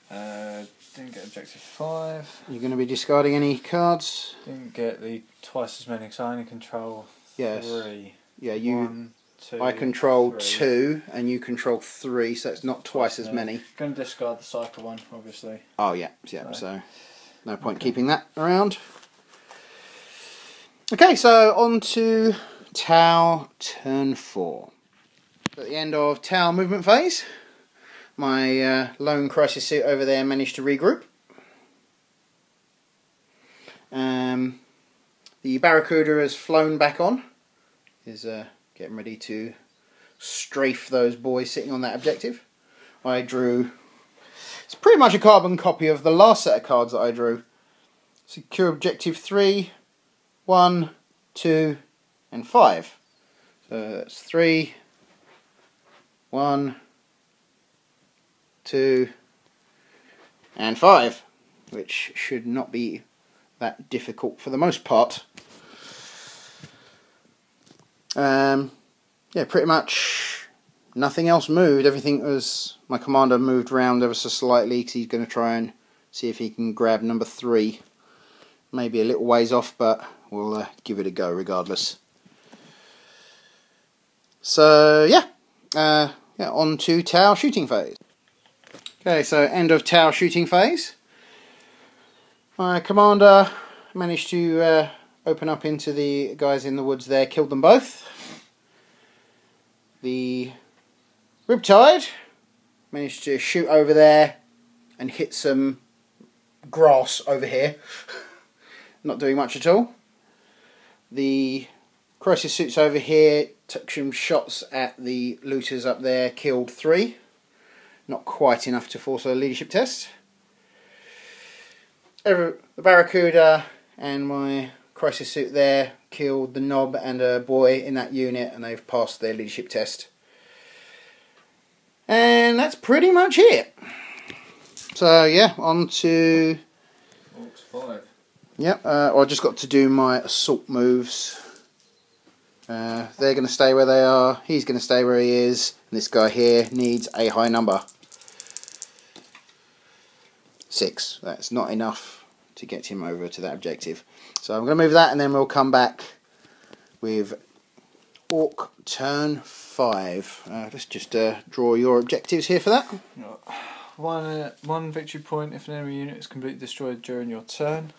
one. Didn't get objective 5. You're going to be discarding any cards? Didn't get the twice as many because I only control 3. Yeah, you. 1, 2, I control 3. 2 and you control 3, so it's not twice as many. Going to discard the cycle one, obviously. Oh yeah, so no point keeping that around. Okay, so on to Tau turn 4. At the end of Tau movement phase, my lone crisis suit over there managed to regroup. The Barracuda has flown back on, is getting ready to strafe those boys sitting on that objective. I drew, it's pretty much a carbon copy of the last set of cards that I drew. Secure objective 3, 1, 2 and 5. So that's 3, 1, 2 and 5, which should not be that difficult for the most part. Yeah, pretty much nothing else moved. Everything was, my commander moved around ever so slightly because he's going to try and see if he can grab number 3. Maybe a little ways off, but we'll give it a go regardless. So yeah, on to Tau shooting phase. Okay, so end of Tau shooting phase. My commander managed to open up into the guys in the woods there, killed them both. The Riptide managed to shoot over there and hit some grass over here. Not doing much at all. The crisis suits over here took some shots at the looters up there, killed 3. Not quite enough to force a leadership test. The Barracuda and my crisis suit there killed the knob and a boy in that unit, and they've passed their leadership test. And that's pretty much it. So yeah, on to Orks 5. Yep, I just got to do my assault moves. They're going to stay where they are, he's going to stay where he is, and this guy here needs a high number. 6, that's not enough to get him over to that objective. So I'm going to move that and then we'll come back with Ork turn 5. Let's just draw your objectives here for that. One victory point if an enemy unit is completely destroyed during your turn.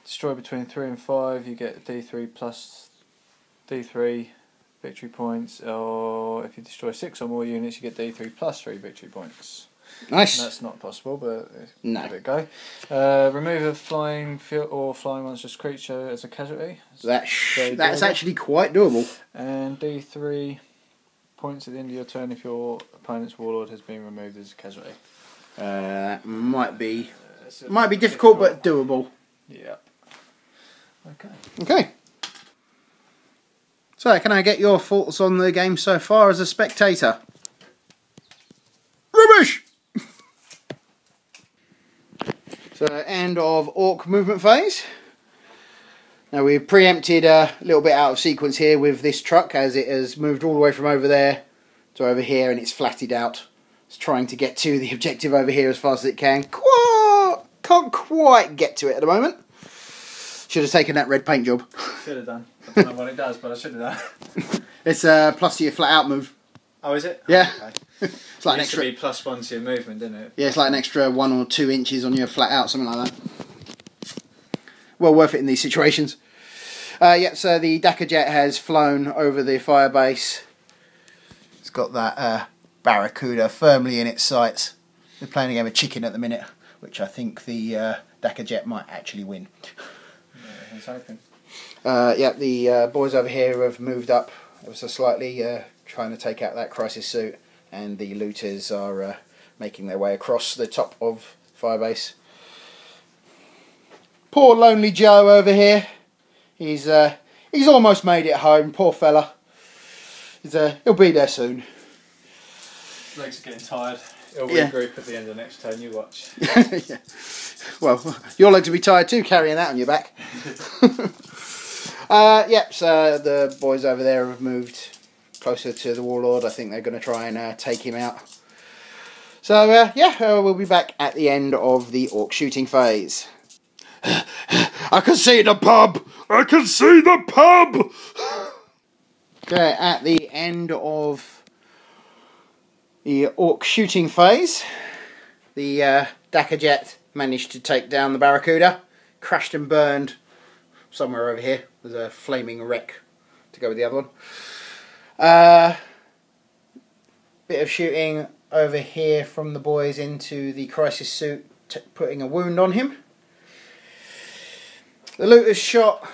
Destroy between 3 and 5, you get D3 plus D3 victory points, or if you destroy 6 or more units, you get D3 plus 3 victory points. Nice. That's not possible, but no. Give it a go. Remove a flying or flying monstrous creature as a casualty. That's actually quite doable. And D3 points at the end of your turn if your opponent's warlord has been removed as a casualty. That might be difficult, but doable. Yep. Okay. So, can I get your thoughts on the game so far as a spectator? Rubbish! So, end of Ork movement phase. Now, we've preempted a little bit out of sequence here with this truck, as it has moved all the way from over there to over here, and it's flatted out. It's trying to get to the objective over here as fast as it can. Can't quite get to it at the moment. Should have taken that red paint job. Should have done. I don't know what it does, but I should have done. It's plus to your flat out move. Oh, is it? Yeah. Oh, okay. It's like it an used extra. to be +1 to your movement, didn't it? Yeah, it's like an extra 1 or 2 inches on your flat out, something like that. Well worth it in these situations. Yeah, so the Dakar jet has flown over the firebase. It's got that Barracuda firmly in its sights. We're playing a game of chicken at the minute, which I think the Dakar jet might actually win. Yeah, he's hoping. Yeah, the boys over here have moved up ever so slightly, trying to take out that crisis suit, and the looters are making their way across the top of firebase. Poor lonely Joe over here. He's almost made it home. Poor fella. He'll be there soon. Legs are getting tired. It'll Yeah. regroup at the end of next turn, you watch. Yeah. Well, you're like to be tired too, carrying that on your back. Yep, so the boys over there have moved closer to the warlord. I think they're going to try and take him out. So, we'll be back at the end of the orc shooting phase. I can see the pub! I can see the pub! Okay, at the end of the orc shooting phase, the Dakar jet managed to take down the Barracuda, crashed and burned somewhere over here. There's a flaming wreck to go with the other one. Bit of shooting over here from the boys into the crisis suit, putting a wound on him. The looters shot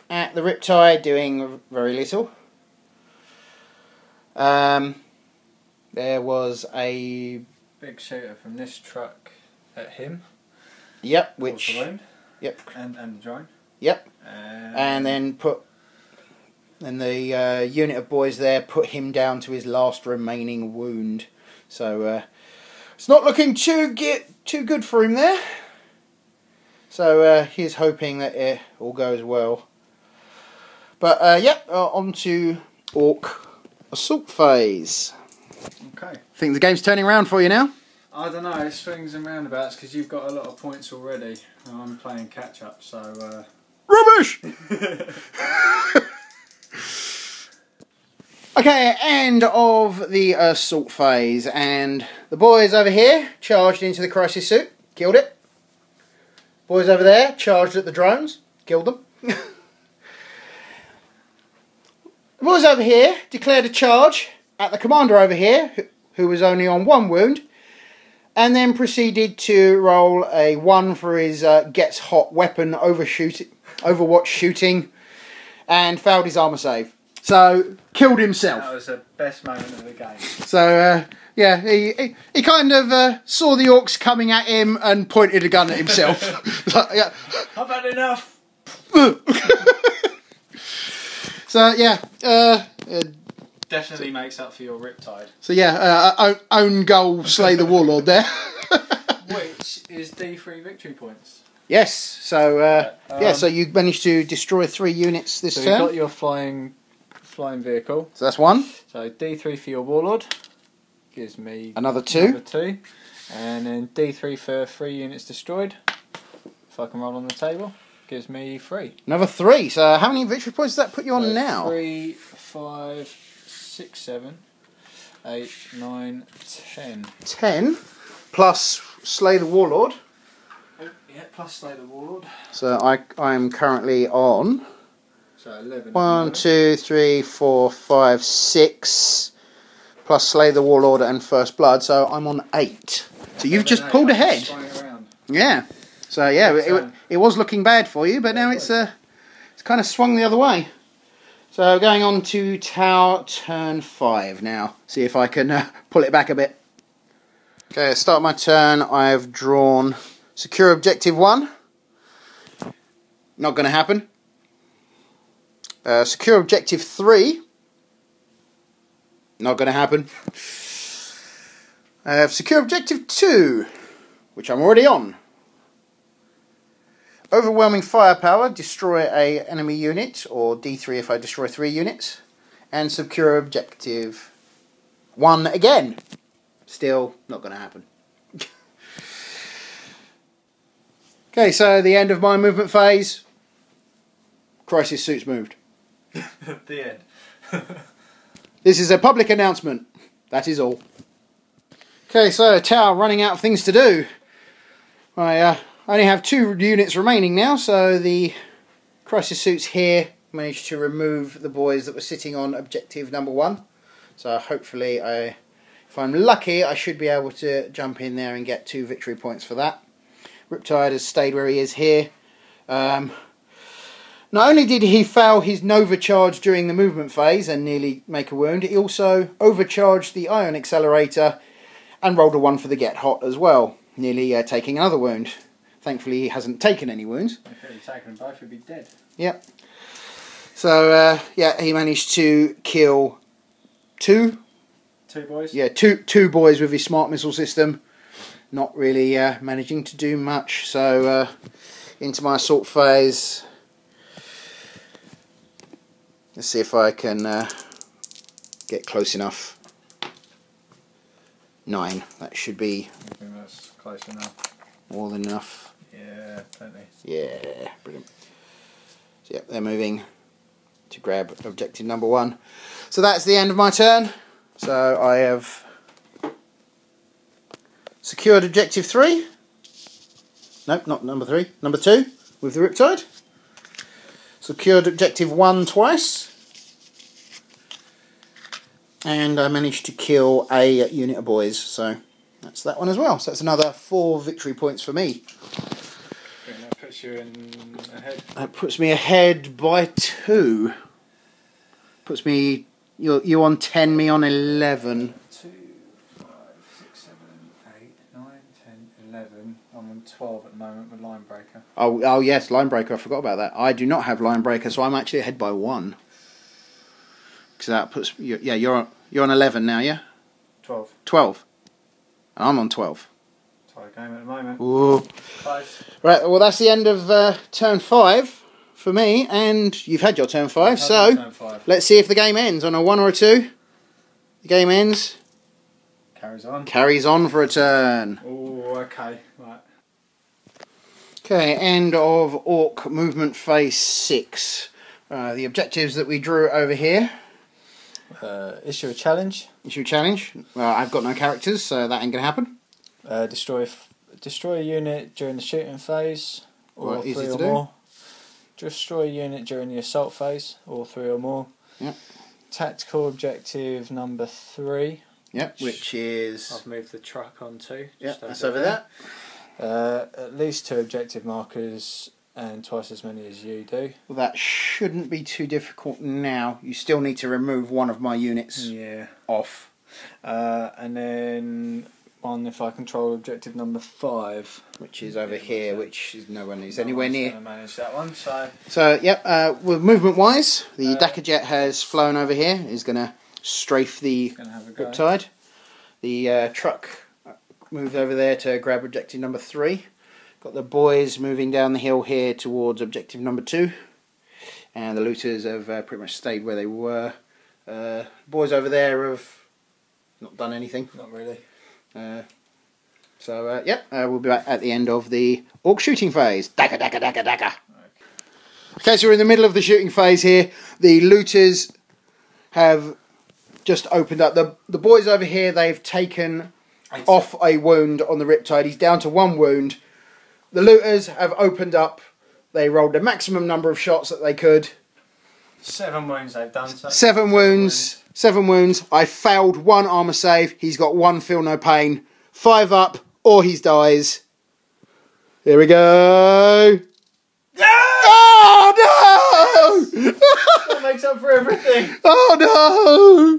at the Riptide, doing very little. There was a Big shooter from this truck at him. yep, Caused which the wound. yep, And the drone. yep, and then the unit of boys there put him down to his last remaining wound. So it's not looking too good for him there. So he's hoping that it all goes well. But on to orc assault phase. Okay. Think the game's turning around for you now? I don't know, it swings and roundabouts because you've got a lot of points already. And I'm playing catch up, so. Rubbish! Okay, end of the assault phase, and the boys over here charged into the crisis suit, killed it. Boys over there charged at the drones, killed them. The boys over here declared a charge at the commander over here, who was only on 1 wound, and then proceeded to roll a 1 for his gets hot weapon overwatch shooting, and failed his armour save. So, killed himself. That was the best moment of the game. So, he kind of saw the orcs coming at him and pointed a gun at himself. Like, yeah. I've had enough! So, Definitely makes up for your Riptide. So, own goal, slay the warlord there. Which is D3 victory points. Yes, so, so you managed to destroy 3 units this So turn. you've got your flying vehicle. So that's 1. So D3 for your warlord. Gives me Another 2. another 2. And then D3 for 3 units destroyed. If I can roll on the table. Gives me 3. Another 3. So how many victory points does that put you on So now? 3, 5, 6, 7, 8, 9, 10. 10 plus slay the warlord. Oh, yeah, plus slay the warlord. So I am currently on So 11. 1, 2, 3, 4, 5, 6 plus slay the warlord and first blood. So I'm on 8. So you've just pulled ahead. Yeah. So it was looking bad for you, but now it's kind of swung the other way. So going on to Tau turn 5 now. See if I can pull it back a bit. Okay, start my turn. I've drawn secure objective 1. Not going to happen. Secure objective 3. Not going to happen. Secure objective 2, which I'm already on. Overwhelming firepower, destroy a enemy unit, or D3 if I destroy 3 units. And secure objective 1 again. Still not going to happen. Okay, so the end of my movement phase. Crisis suit's moved. The end. This is a public announcement. That is all. Okay, so Tau running out of things to do. I only have 2 units remaining now, so the crisis suits here managed to remove the boys that were sitting on objective number 1. So hopefully, if I'm lucky, I should be able to jump in there and get 2 victory points for that. Riptide has stayed where he is here. Not only did he fail his Nova charge during the movement phase and nearly make a wound, he also overcharged the ion accelerator and rolled a 1 for the get hot as well, nearly taking another wound. Thankfully he hasn't taken any wounds. If he'd taken them both, he'd be dead. Yep. So he managed to kill 2 2 boys. Yeah, two boys with his smart missile system. Not really managing to do much. So into my assault phase. Let's see if I can get close enough. 9. That should be. I think that's close enough. More than enough. Yeah, plenty. Yeah, brilliant. So yep, they're moving to grab objective number 1. So that's the end of my turn. So I have secured objective 3. Nope, not number 3. Number 2 with the Riptide. Secured objective 1 twice. And I managed to kill a unit of boys. So that's that one as well. So that's another 4 victory points for me. And that puts you in ahead. That puts me ahead by 2. Puts me. You on 10, me on 11. 2, 5, 6, 7, 8, 9, 10, 11. I'm on 12 at the moment with Line Breaker. Oh yes, Line Breaker. I forgot about that. I do not have Line Breaker, so I'm actually ahead by 1. So that puts you're on 11 now, yeah. 12. 12. And I'm on 12. Tie game at the moment. Ooh. Close. Right. Well, that's the end of turn 5 for me, and you've had your turn 5. So Turn 5. let's see if the game ends on a 1 or a 2. The game ends. Carries on. Carries on for a turn. Oh, okay. Right. Okay, end of Orc movement phase 6. The objectives that we drew over here. Issue a challenge. Issue challenge. I've got no characters, so that ain't gonna happen. Destroy a unit during the shooting phase, or Well, easy 3 to or do. more. Destroy a unit during the assault phase, or 3 or more. Yep. Tactical objective number 3. Yep, which is. I've moved the truck on to. Yep, that's over there. At least 2 objective markers and twice as many as you do. Well, that shouldn't be too difficult now. You still need to remove one of my units off. And then one if I control objective number 5. Which is over here, which is nowhere near. Anywhere near. Going to manage that one, so. So, yep, well, movement-wise, the Dakar jet has flown over here. He's going to strafe the Riptide. The truck moved over there to grab objective number 3. Got the boys moving down the hill here towards objective number 2. And the looters have pretty much stayed where they were. Boys over there have not done anything. Not really. We'll be back at the end of the Orc shooting phase. Dakar, Dakar, Dakar, Dakar. Okay, so we're in the middle of the shooting phase here. The looters have just opened up. The boys over here, they've taken off a wound on the Riptide. He's down to 1 wound. The looters have opened up. They rolled the maximum number of shots that they could. 7 wounds they've done. So 7 wounds. 7 wounds. I failed 1 armour save. He's got 1 feel no pain. 5 up or he dies. Here we go. Yeah! Oh no! That makes up for everything. Oh no!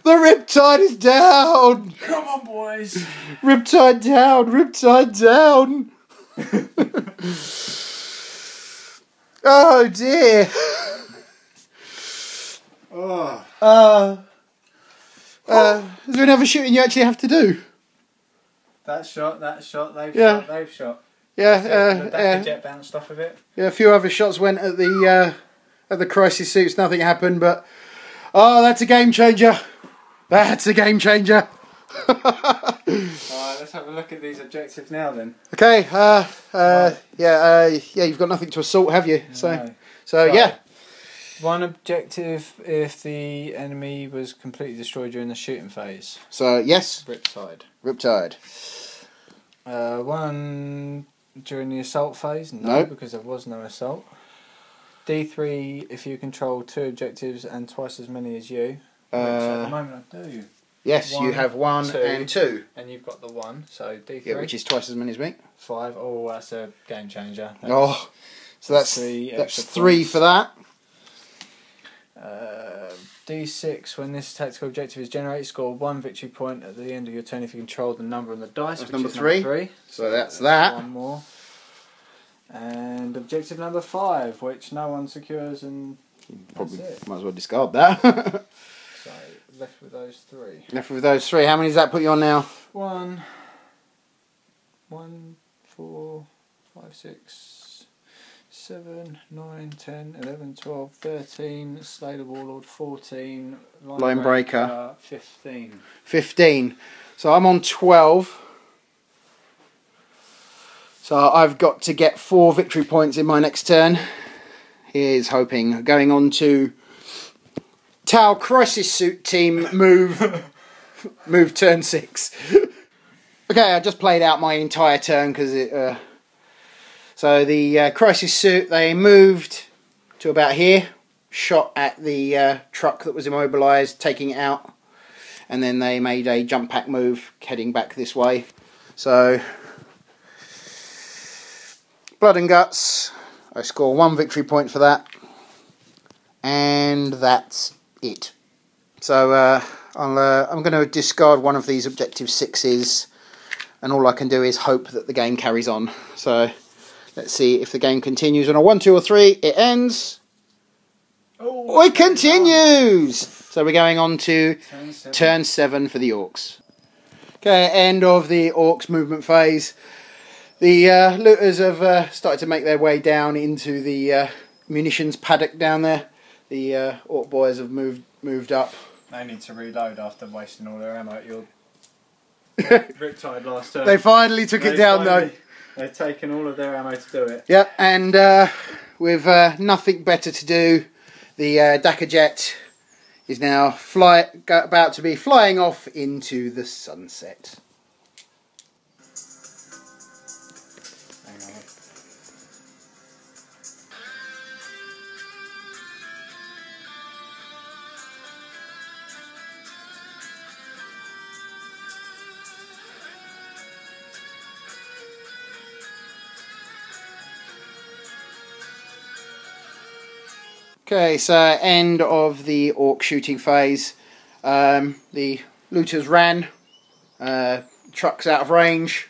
The Riptide is down! Come on, boys! Riptide down! Riptide down! Oh dear! Is there another shooting you actually have to do? That shot, they've Yeah. shot, they've shot. Yeah, The jet bounced off of it. yeah. A few other shots went at the crisis suits. Nothing happened, but that's a game changer. That's a game changer. Alright, let's have a look at these objectives now then. Okay. You've got nothing to assault, have you? No. So yeah. One objective if the enemy was completely destroyed during the shooting phase. So yes. Riptide. Riptide. One during the assault phase? No. Because there was no assault. D3 if you control 2 objectives and twice as many as you. Which at the moment I do. Yes, you have 1 and 2. And you've got the 1, so D3. Yeah, which is twice as many as me. 5. Oh, that's a game changer. So that's 3 that's extra 3 points. for that. D6, when this tactical objective is generated, score 1 victory point at the end of your turn if you control the number on the dice. That's which number is 3. Number 3. So that's that. 1 more. And objective number 5, which no one secures, and Probably that's it. might as well discard that. So left with those 3. Left with those 3. How many does that put you on now? 1, 4, 5, 6, 7, 9, 10, 11, 12, 13, Slay the Warlord, 14, Line Breaker, 15. 15. So I'm on 12. So I've got to get 4 victory points in my next turn. Here's hoping. Going on to Tau Crisis Suit team move. Move turn 6. Okay, I just played out my entire turn because it... So the Crisis Suit, they moved to about here. Shot at the truck that was immobilised, taking it out. And then they made a jump pack move, heading back this way. So... Blood and Guts, I score 1 victory point for that, and that's it. So I'm going to discard one of these objective 6s, and all I can do is hope that the game carries on. So let's see if the game continues on a 1, 2 or 3, it ends. Oh, it continues! So we're going on to turn 7 for the Orks. Okay, end of the Orks movement phase. The looters have started to make their way down into the munitions paddock down there. The Ork boys have moved up. They need to reload after wasting all their ammo at your Riptide last turn. They finally took it down though. They've taken all of their ammo to do it. Yep, and with nothing better to do, the Dakar jet is now about to be flying off into the sunset. Okay, so end of the Ork shooting phase. The looters ran, trucks out of range.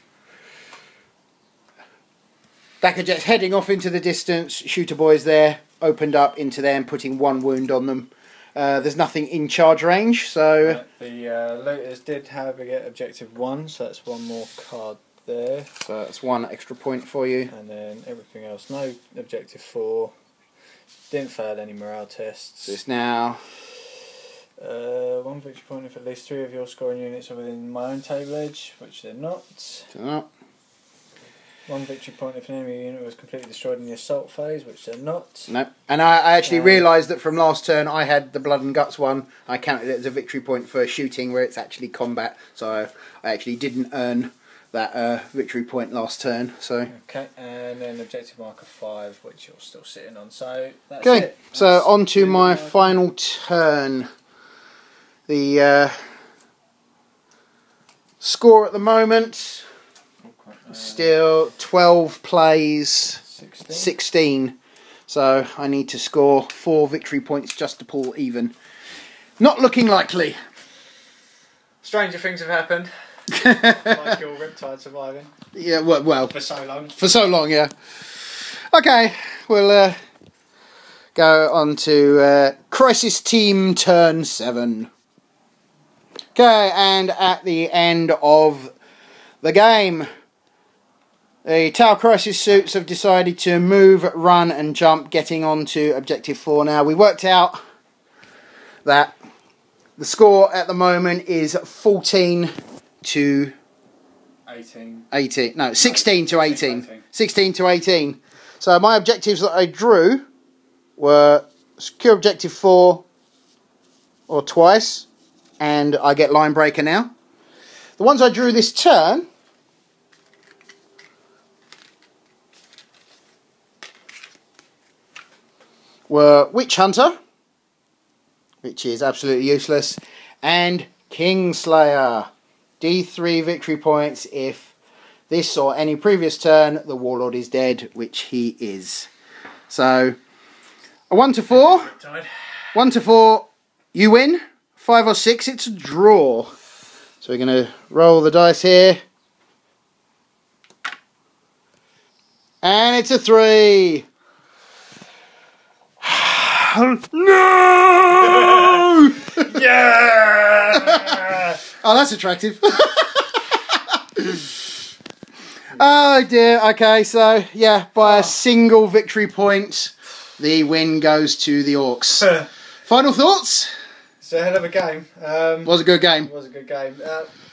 Dakar jets heading off into the distance. Shooter boys there, opened up into them, putting 1 wound on them. There's nothing in charge range, so... The looters did have objective 1, so that's 1 more card there. So that's 1 extra point for you. And then everything else, no objective 4. Didn't fail any morale tests. So it's now... 1 victory point if at least 3 of your scoring units are within my own table edge, which they're not. They're not. 1 victory point if an enemy unit was completely destroyed in the assault phase, which they're not. No. And I actually realised that from last turn I had the Blood and Guts one. I counted it as a victory point for shooting where it's actually combat. So I actually didn't earn that victory point last turn. So okay, and then objective marker 5, which you're still sitting on. So that's okay, it. so on to my final turn. The score at the moment, still 12 plays, 16. So I need to score 4 victory points just to pull even. Not looking likely. Stranger things have happened. Like your Riptide surviving. Yeah, well, for so long. For so long, yeah. Okay, we'll go on to Crisis Team turn 7. Okay, and at the end of the game, the Tau Crisis suits have decided to move, run and jump, getting on to objective 4 now. We worked out that the score at the moment is 14 to 18. No, 16 to 18. 16 to 18. So my objectives that I drew were secure objective 4 or twice, and I get line breaker now. The ones I drew this turn were Witch Hunter, which is absolutely useless, and Kingslayer. D3 victory points if this or any previous turn the Warlord is dead, which he is. So a 1 to 4. 1 to 4, you win. 5 or 6, it's a draw. So we're going to roll the dice here. And it's a 3. No! Yeah! Oh, that's attractive. Oh dear. Okay, so yeah, by a single victory point, the win goes to the Orks. Final thoughts? It's a hell of a game. Was a good game. It was a good game.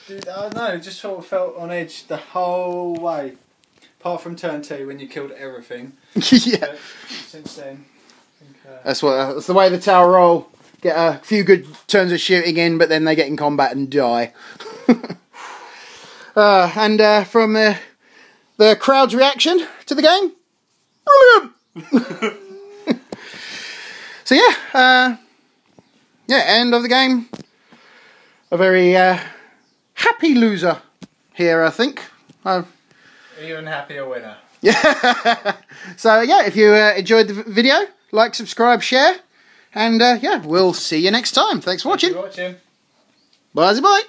Dude, I don't know, just sort of felt on edge the whole way. Apart from turn 2 when you killed everything. Yeah. But since then, I think, That's the way the tower roll. Get a few good turns of shooting in, but then they get in combat and die. And from the crowd's reaction to the game, brilliant. So yeah, end of the game. A very happy loser here, I think. even happier winner. Yeah. So yeah, if you enjoyed the video, like, subscribe, share, and yeah, we'll see you next time. Thanks for watching. Thanks for watching. Bye.